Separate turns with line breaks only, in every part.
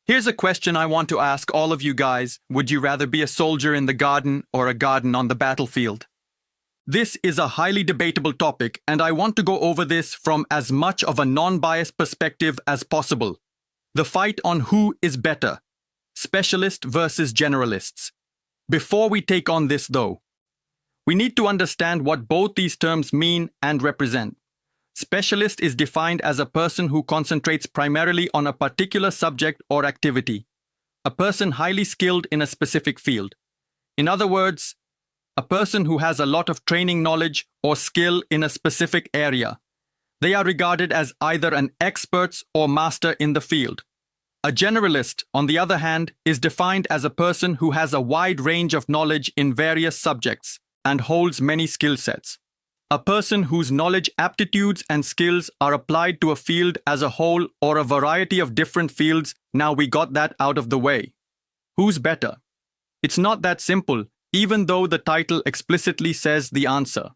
Here's a question I want to ask all of you guys. Would you rather be a soldier in the garden or a garden on the battlefield? This is a highly debatable topic, and I want to go over this from as much of a non-biased perspective as possible. The fight on who is better, specialist versus generalists. Before we take on this, though, we need to understand what both these terms mean and represent. Specialist is defined as a person who concentrates primarily on a particular subject or activity, a person highly skilled in a specific field. In other words, a person who has a lot of training knowledge or skill in a specific area. They are regarded as either an expert or master in the field. A generalist, on the other hand, is defined as a person who has a wide range of knowledge in various subjects and holds many skill sets. A person whose knowledge, aptitudes, and skills are applied to a field as a whole or a variety of different fields. Now we got that out of the way. Who's better? It's not that simple, even though the title explicitly says the answer.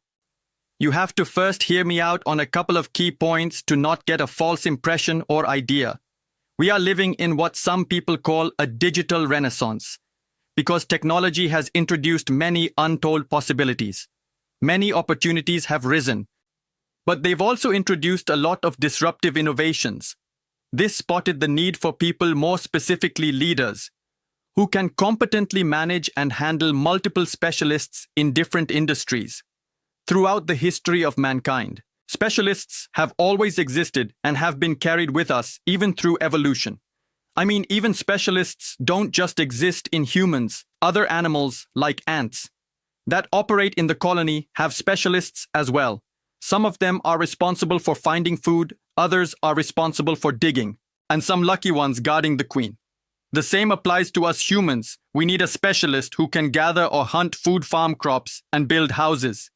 You have to first hear me out on a couple of key points to not get a false impression or idea. We are living in what some people call a digital renaissance, because technology has introduced many untold possibilities. Many opportunities have risen, but they've also introduced a lot of disruptive innovations. This spotted the need for people, more specifically leaders, who can competently manage and handle multiple specialists in different industries. Throughout the history of mankind, specialists have always existed and have been carried with us even through evolution. I mean, even specialists don't just exist in humans. Other animals, like ants, that operate in the colony have specialists as well. Some of them are responsible for finding food, others are responsible for digging, and some lucky ones guarding the queen. The same applies to us humans. We need a specialist who can gather or hunt food, farm crops, and build houses.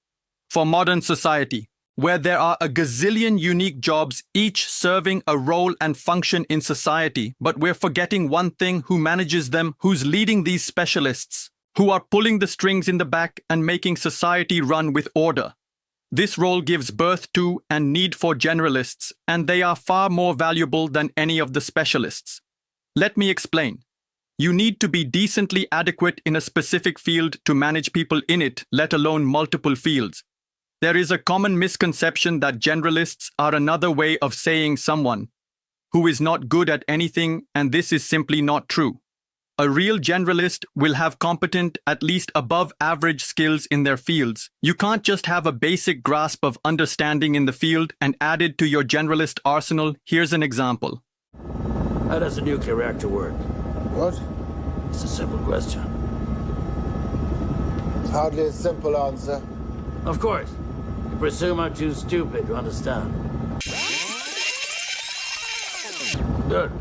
For modern society, where there are a gazillion unique jobs, each serving a role and function in society, but we're forgetting one thing: who manages them, who's leading these specialists, who are pulling the strings in the back and making society run with order. This role gives birth to and need for generalists, and they are far more valuable than any of the specialists. Let me explain. You need to be decently adequate in a specific field to manage people in it, let alone multiple fields. There is a common misconception that generalists are another way of saying someone who is not good at anything, and this is simply not true. A real generalist will have competent, at least above average skills in their fields. You can't just have a basic grasp of understanding in the field and add it to your generalist arsenal. Here's an example.
How does a nuclear reactor work?
What?
It's a simple question.
It's hardly a simple answer.
Of course. You presume I'm too stupid to understand. Good.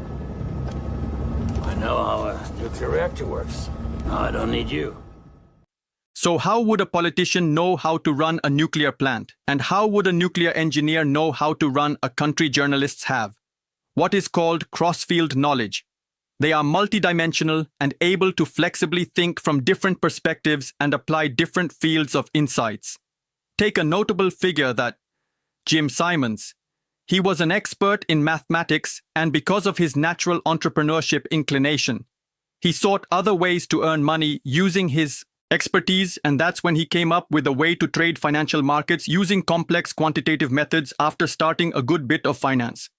I know how a nuclear reactor works. Now I don't need you.
So how would a politician know how to run a nuclear plant? And how would a nuclear engineer know how to run a country? Journalists have what is called cross-field knowledge. They are multidimensional and able to flexibly think from different perspectives and apply different fields of insights. Take a notable figure, that Jim Simons. He was an expert in mathematics, and because of his natural entrepreneurship inclination, he sought other ways to earn money using his expertise, and that's when he came up with a way to trade financial markets using complex quantitative methods after starting a good bit of finance.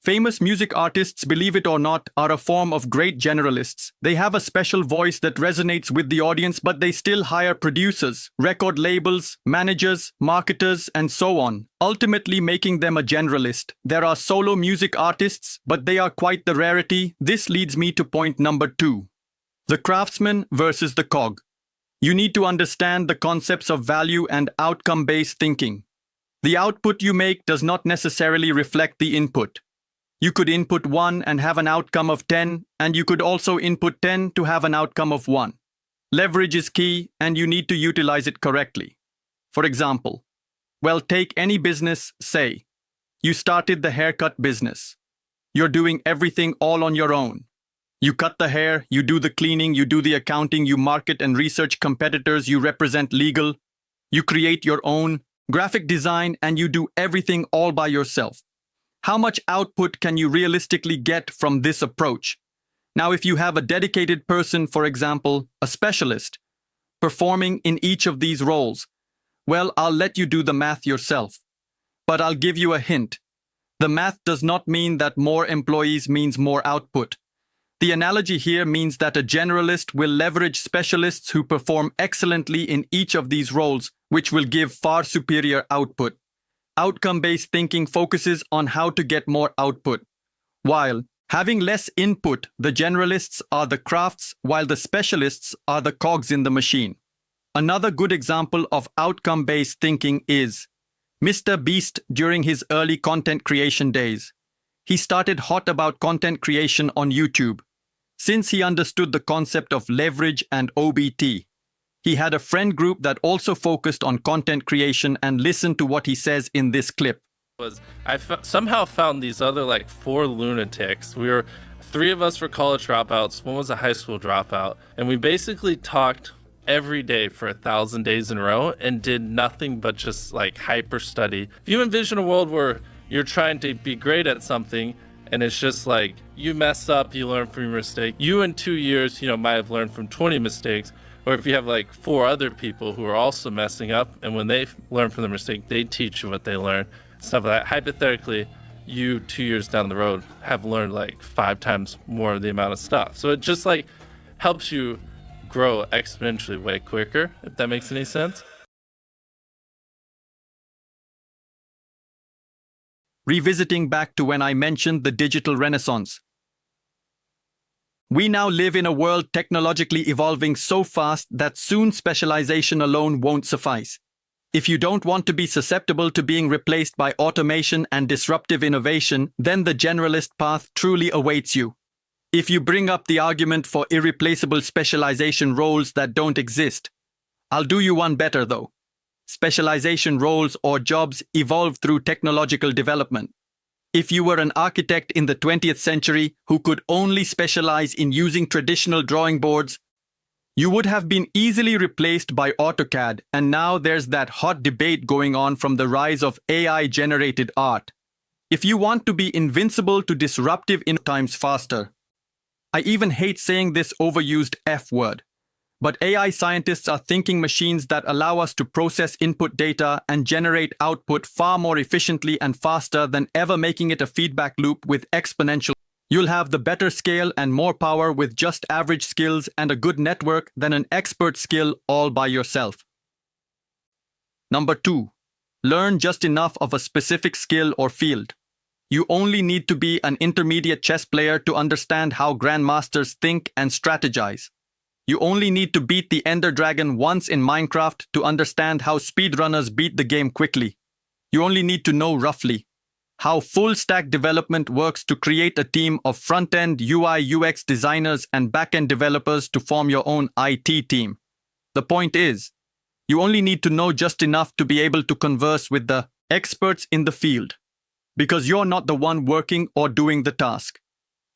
Famous music artists, believe it or not, are a form of great generalists. They have a special voice that resonates with the audience, but they still hire producers, record labels, managers, marketers, and so on, ultimately making them a generalist. There are solo music artists, but they are quite the rarity. This leads me to point number 2. The craftsman versus the cog. You need to understand the concepts of value and outcome-based thinking. The output you make does not necessarily reflect the input. You could input 1 and have an outcome of 10, and you could also input 10 to have an outcome of 1. Leverage is key, and you need to utilize it correctly. For example, take any business, say, you started the haircut business. You're doing everything all on your own. You cut the hair, you do the cleaning, you do the accounting, you market and research competitors, you represent legal, you create your own graphic design, and you do everything all by yourself. How much output can you realistically get from this approach? Now, if you have a dedicated person, for example, a specialist, performing in each of these roles, well, I'll let you do the math yourself. But I'll give you a hint. The math does not mean that more employees means more output. The analogy here means that a generalist will leverage specialists who perform excellently in each of these roles, which will give far superior output. Outcome-based thinking focuses on how to get more output, while having less input, the generalists are the crafts, while the specialists are the cogs in the machine. Another good example of outcome-based thinking is Mr. Beast during his early content creation days. He started hot about content creation on YouTube. Since he understood the concept of leverage and OBT, he had a friend group that also focused on content creation, and listened to what he says in this clip.
I somehow found these other 4 lunatics. Three of us were college dropouts, one was a high school dropout, and we basically talked every day for 1,000 days in a row and did nothing but just hyper study. If you envision a world where you're trying to be great at something and it's just you mess up, you learn from your mistake. You in 2 years, might have learned from 20 mistakes. Or if you have 4 other people who are also messing up, and when they learn from their mistake, they teach you what they learned. Stuff like that. Hypothetically, you 2 years down the road have learned 5 times more of the amount of stuff. So it just helps you grow exponentially way quicker, if that makes any sense.
Revisiting back to when I mentioned the digital renaissance. We now live in a world technologically evolving so fast that soon specialization alone won't suffice. If you don't want to be susceptible to being replaced by automation and disruptive innovation, then the generalist path truly awaits you. If you bring up the argument for irreplaceable specialization roles that don't exist, I'll do you one better though. Specialization roles or jobs evolve through technological development. If you were an architect in the 20th century who could only specialize in using traditional drawing boards, you would have been easily replaced by AutoCAD, and now there's that hot debate going on from the rise of AI-generated art. If you want to be invincible to disruptive in times faster, I even hate saying this overused F word, but AI scientists are thinking machines that allow us to process input data and generate output far more efficiently and faster than ever, making it a feedback loop with exponential. You'll have the better scale and more power with just average skills and a good network than an expert skill all by yourself. Number 2, learn just enough of a specific skill or field. You only need to be an intermediate chess player to understand how grandmasters think and strategize. You only need to beat the Ender Dragon once in Minecraft to understand how speedrunners beat the game quickly. You only need to know roughly how full-stack development works to create a team of front-end UI/UX designers and back-end developers to form your own IT team. The point is, you only need to know just enough to be able to converse with the experts in the field, because you're not the one working or doing the task.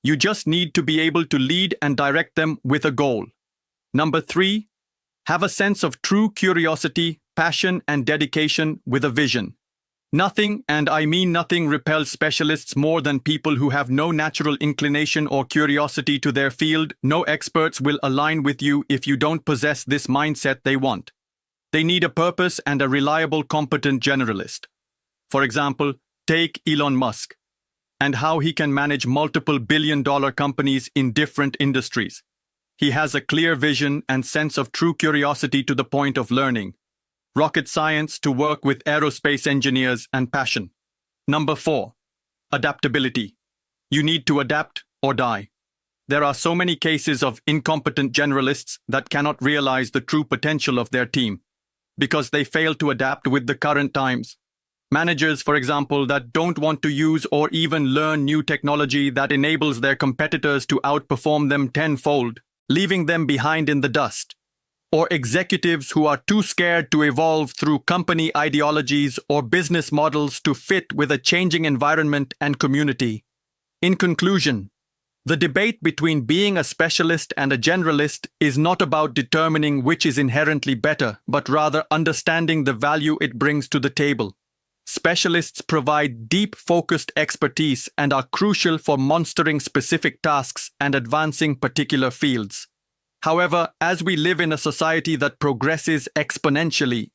You just need to be able to lead and direct them with a goal. Number 3, have a sense of true curiosity, passion, and dedication with a vision. Nothing, and I mean nothing, repels specialists more than people who have no natural inclination or curiosity to their field. No experts will align with you if you don't possess this mindset they want. They need a purpose and a reliable, competent generalist. For example, take Elon Musk and how he can manage multiple billion-dollar companies in different industries. He has a clear vision and sense of true curiosity to the point of learning. Rocket science to work with aerospace engineers, and passion. Number 4, adaptability. You need to adapt or die. There are so many cases of incompetent generalists that cannot realize the true potential of their team because they fail to adapt with the current times. Managers, for example, that don't want to use or even learn new technology that enables their competitors to outperform them tenfold, leaving them behind in the dust. Or executives who are too scared to evolve through company ideologies or business models to fit with a changing environment and community. In conclusion, the debate between being a specialist and a generalist is not about determining which is inherently better, but rather understanding the value it brings to the table. Specialists provide deep, focused expertise and are crucial for mastering specific tasks and advancing particular fields. However, as we live in a society that progresses exponentially,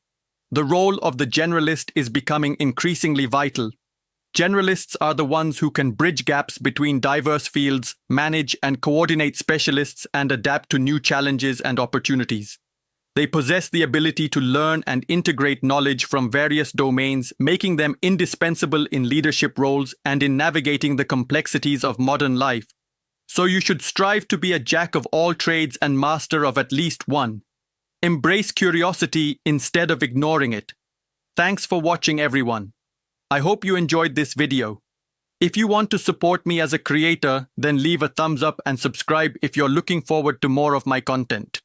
the role of the generalist is becoming increasingly vital. Generalists are the ones who can bridge gaps between diverse fields, manage and coordinate specialists, and adapt to new challenges and opportunities. They possess the ability to learn and integrate knowledge from various domains, making them indispensable in leadership roles and in navigating the complexities of modern life. So you should strive to be a jack of all trades and master of at least one. Embrace curiosity instead of ignoring it. Thanks for watching, everyone. I hope you enjoyed this video. If you want to support me as a creator, then leave a thumbs up and subscribe if you're looking forward to more of my content.